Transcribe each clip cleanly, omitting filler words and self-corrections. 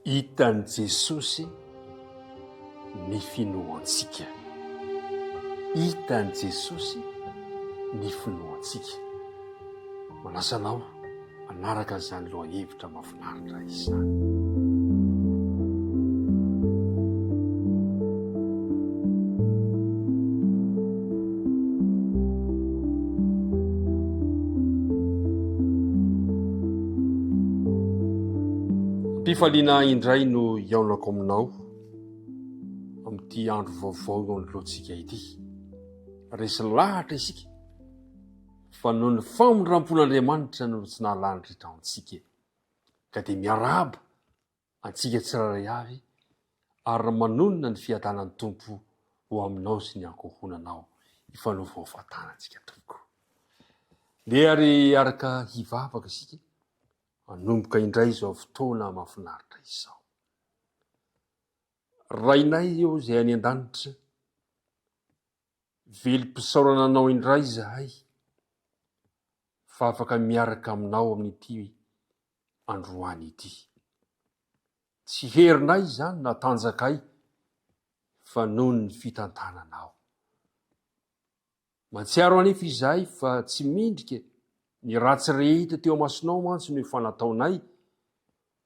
hitan'i Jesosy ny finoantsika. Hitan'i Jesosy ny finoantsika. Manasanao manaraka izany lohahevitra mahafinaritra izany. Mpifaliana indray no iaonako aminao amin'ity andro vaovao eo anoloantsika ity. Resy lahatra isika fa noho ny famondram-pon'Andriamanitra no tsy nahalanyritra antsika, ka dia miarahaba antsika tsirairay avy ary manonona ny fiadanan'ny Tompo ho aminao sy ny ankohonanao ifanofahofantanantsika tokoa. Dia ary araka hivavaka isika anomboka indray izao fotoana mahafinaritra izao. Rainay eo izay any an-danitra, velom-pisaorana anao indray izahay fa afaka miaraka aminao amin'ity androany ity. Tsy herinay izany na tanjakay fa noho ny fitantananao. Matsiaro anefa izahay fa tsy mindrika ny ratsy rehetra teo amasinao mantsy no fanataonay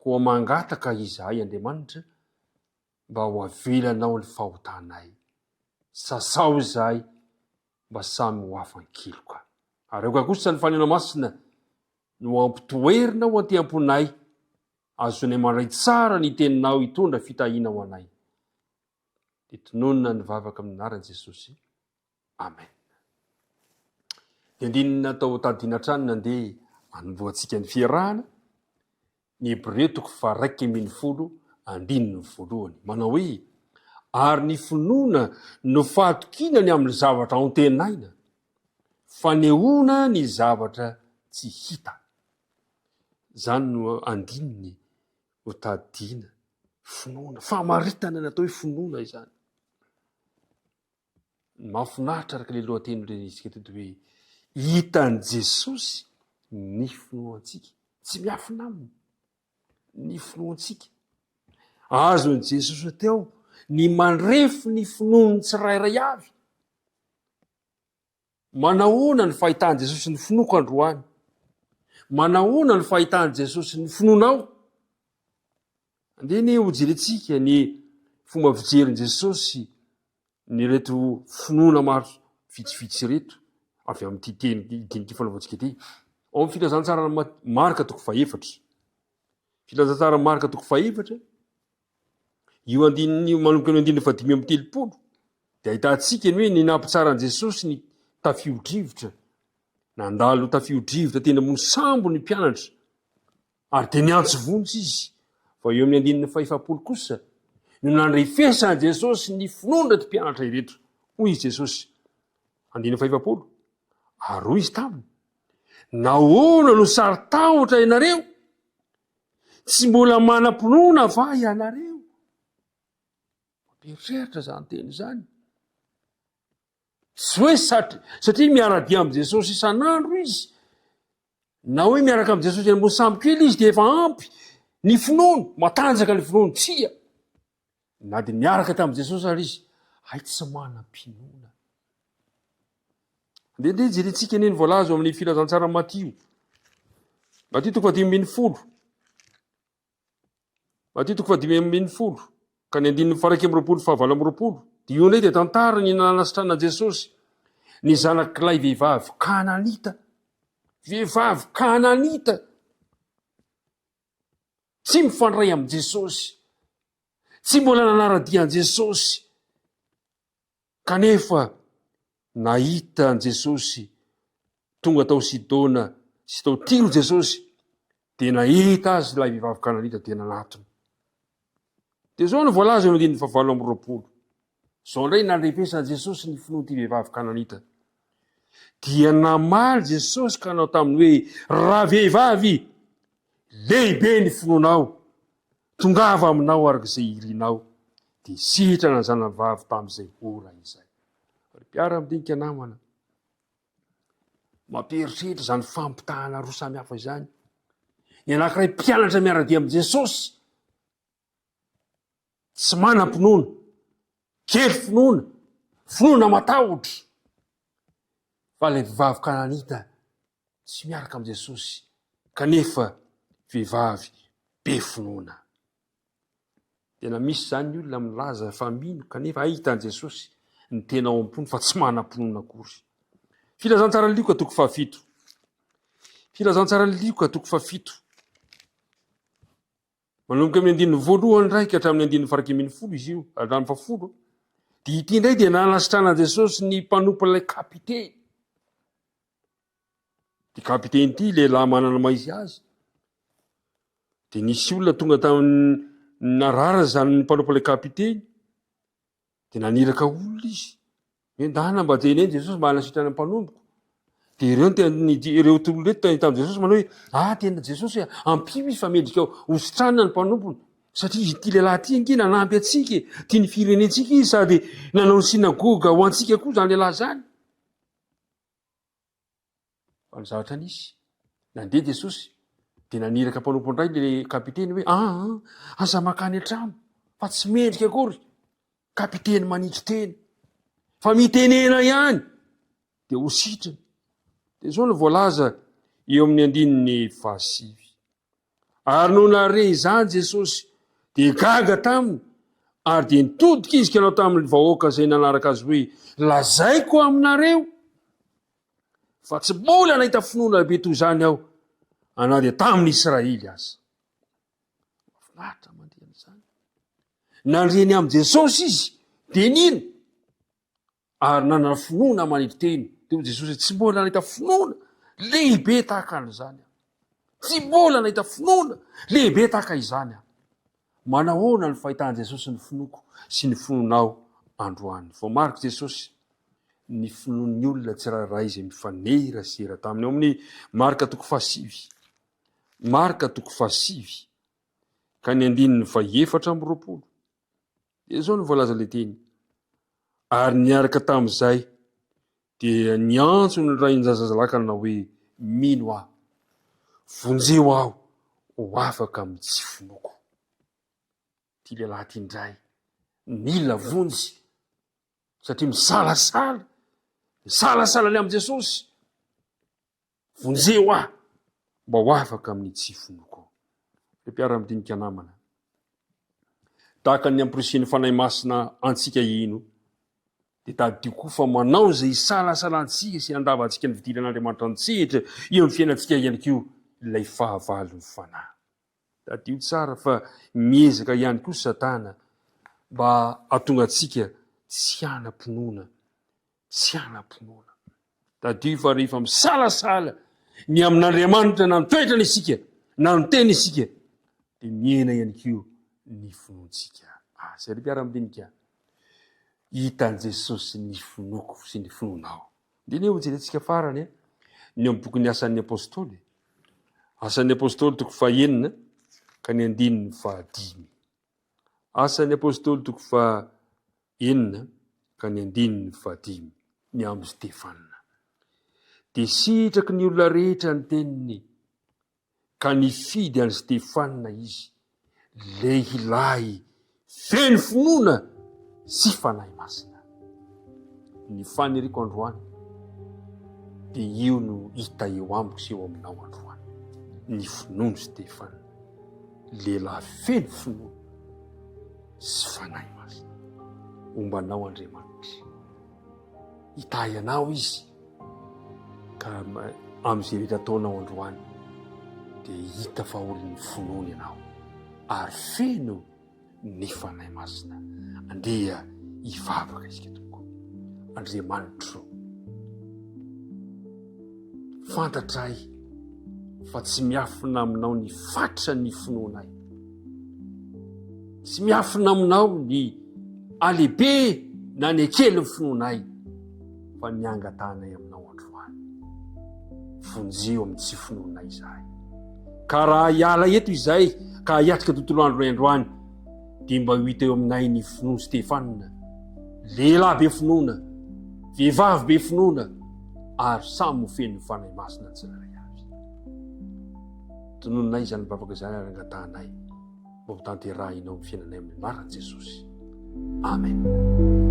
koa mangataka izahay Andriamanitra mba ho avelanao ny fahotanay. Sasao izahay mba samy ho afankiloka. Ary eoka kosa ny fanena masina no ampitoerina ho anty-amponay azonay mandray tsara ny teninao hitondra fitahiana ho anay. Dia tononona ny vavaka amin'ny anaran'i Jesosy. Amen. Dia andinina tao tadina trany nandeha anomboantsika ny fiarahana ny Hébreux 1:10 manao hoe: ary ny finoana no fahatokinany amin'ny zavatra antenaina, fanehoana ny zavatra tsy hita. Zany no andininy ho tadina finoana, famaritana natao hoe finoana izany. Mahafinaritra araka ilay lohateny renisika teto hoe hitan'i Jesosy ny finoantsika. Tsy miafina aminy ny finoantsika. Azon'i Jesosy teo ny mandrefy ny finoany tsirairay avy. Manahoana ny fahitan'i Jesosy ny finoako androany? Manahoana ny fahitan'i Jesosy ny finoanao? Andeny ho jerentsika ny fomba fijerin'i Jesosy ny reto finoana maro vitsivitsy reto avy amin'ity teny dinika fanaovantsika ity. Ao amin'ny filazantsara Marka 4:4. Filazantsara Marka 4:4. Io andininy manomboka ny 5:30 dia ahitantsika ny hoe ny nampitsaran'i Jesosy ny tafio-drivotra. Nandalo tafio-drivotra teny ambony sambo ny mpianatra ary dia niantso vonjy izy. Fa eo amin'ny 5:50 kosa no nandrefesan'i Jesosy ny finoana ty mpianatra ireto. Hoy izy Jesosy 5:50. Ary hoy izy taminy: nahoana no saritahotra ianareo? Tsy mbola manam-pinoana va ianareo? Mampieritreritra izany teny izany. Tsy hoe satria miara-dia amin'i Jesosy isan'andro izy, na hoe miaraka amin'i Jesosy ambony sambo kely izy dia efa ampy ny finoana, matanjaka ny finoana. Tsia! Na dia miaraka tamin'i Jesosy ary izy, hay tsy manam-pinoana. Dia jerentsika ny voalaza amin'ny filazantsara Matio. Matio 5:10. Matio 5:10 ka ny 1:20. Dia io ndray dia tantara ny nanasitrana Jesosy ny zanak'ilay vehivavy Kananita. Vehivavy Kananita tsy mifandray amin'i Jesosy, tsy mbola nanara-dia an'i Jesosy, kanefa nahita an'i Jesosy tonga tao Sidona sy tao Tiro Jesosy, dia nahita azy ilay vehivavy Kananita dia nanatony. Dia zao ny voalaza eo amin'ny 5:20. Zao indray nandrefesan'i Jesosy ny finoan'ity vehivavy Kananita. Dia namaly Jesosy ka hanao taminy hoe: raha vehivavy, lehibe ny finoanao, tongava aminao arak'izay irinao. Dia sitrana ny zanavavy tamin'izay ora izay. Mpiara-midinika namana, mampieritreritra izany fampitahana roa samihafa izany. Ny anankiray mpianatra miara-dia amin'i Jesosy, tsy manam-pinoana, kely finoana, finoana matahotra. Fa ilay vehivavy Kananita tsy miaraka amin'i Jesosy, kanefa vehivavy be finoana. Tena misy zany ny olona milaza fa mino kanefa ahitan' Jesosy ny tena ao am-pony fa tsy manam-pinoana akory. Filazantsara ny lioka toko fahafito. Filazantsara ny lioka toko fahafito. Manomboka amin'ny andininy voalohany raika hatramin'ny andininy farakiminy folo izy io, hatramin'ny fafolo. Dia ity indray dia nanasitrana Jesosy ny mpanompon'ilay kapiteny. Ty kapiteny ity lehilahy manana maizy azy. Dia nisy olona tonga tamin'ny narara zany ny mpanompon'ilay kapiteny. Dia naniraka olona izy. Endahana mba jeny eny Jesosy mba hanasitrana ny mpanompoko. Dia ireo toloreto tamin'ny Jesosy manao hoe tena Jesosy ampio izy fa mendrika hositranina ny mpanompony. Satria izy ity lehilahy ity ange nanampy antsika, tia ny firenentsika izy sady nanao ny sinagoga ho antsika koa zany lehilahy zany. Fa ny zavatra nisy, nandeha Jesosy dia naniraka mpanompony iray le kapiteny hoe aza makany an-trano fa tsy mendrika akory. Kapiteny manitry teny fa mitenena ihany dia ho sitrany. Dia zao no voalaza eo amin'ny andininy fahasivy. Ary no nare izany Jesosy dia gaga taminy, ary dia nitodika izy kanao tamin'ny vahoaka izay nanaraka azy hoe lazaiko aminareo fa tsy mbola nahita finoana be toy izany aho ana dia tamin'ny Israely aza. Mahafinaritra mandeha an'izany. Nandreny amin'i Jesosy izy dia nino ary nanana finoana manitry teny. Dia Jesosy tsy mbola nahita finoana lehibe tahaka an'izany aho. Tsy mbola nahita finoana lehibe tahaka izany aho. Manahoana ny fahitan' Jesosy ny finoako sy ny finoanao androany. Voamarika Jesosy ny finoan'ny olona tsirairay izay mifanerasera taminy. Ao amin'ny marika toko fahasivy. Marika toko fahasivy ka ny andininy fahaefatra amby roapolo. Dia zao ny voalaza ilay teny. Ary niaraka tamin'izay dia niantso ny ray ny hoe mino aho, vonjeo aho ho afaka amin'ny tsy finoako. Ty lehilahy ty indray mila vonjy satria misalasala ny amin'i Jesosy. Vonjeo aho mba ho afaka amin'ny tsy finoako. Mpiara-midinika namana, tahaka ny ampirisiny fanahy masina antsika ino dia tadio koa fa manao izay isalasalantsika sy andavantsika ny vidiran'Andriamanitra antsehatra eo amin'ny fiainantsika ihany koa ilay fahavalo ny fanahy. Tadio tsara fa miezaka ihany koa Satana mba hahatonga antsika tsy hanam-pinoana, tsy hanam-pinoana. Tadio fa rehefa misalasala ny amin'Andriamanitra na mitoetra isika na miteny isika dia miena ihany koa ny finoantsika. Zay ry mpiara-midinika, hitan' Jesosy ny finoako sy ny finoanao. Dia eo jerentsika farany ny amin'ny boky ny Asan'ny Apôstôly. Asan'ny Apôstôly toko fahaenina ka ny andininy fahadimy. Asan'ny Apôstôly toko fahaenina ka ny andininy fahadimy. Ny amin'ny Stefana. Dia sitraky ny olona rehetra ny teniny ka nifidy an'i Stefana izy, lehilahy feno finoana sy fanahy masina. Ny faniriko androany dia io no hita eo amiko sy eo aminao androany. Ny finoany Stefana, lehilahy feno finoana sy fanahy masina. Ombanao Andriamanitra, hitahy anao izy ka amin'izay rehetra ataonao androany dia hita fa olon'ny finoany ianao ary feno ny fanahy masina. Andeha hivavaka isika tokoa. Andriamanitra, fantatray fa tsy miafina aminao ny fatra ny finoanay. Tsy miafina aminao ny alehibe na ny kely ny finoanay, fa ny angatanay aminao androany. Vonjeo amin'ny tsy finoanay izahay. Ka raha hiala eto izay ka hiatrika tontolo andro androany dia mba hita eo aminay ny finoany Stefana, lehilahy be finoana, vehivavy be finoana ary samy mofeny ny fanahy masina tsirairay avy. Tonononay izany bavaka izany ary angatanay mampitanterahina amin'ny fiainanay amin'ny marina Jesosy. Amen.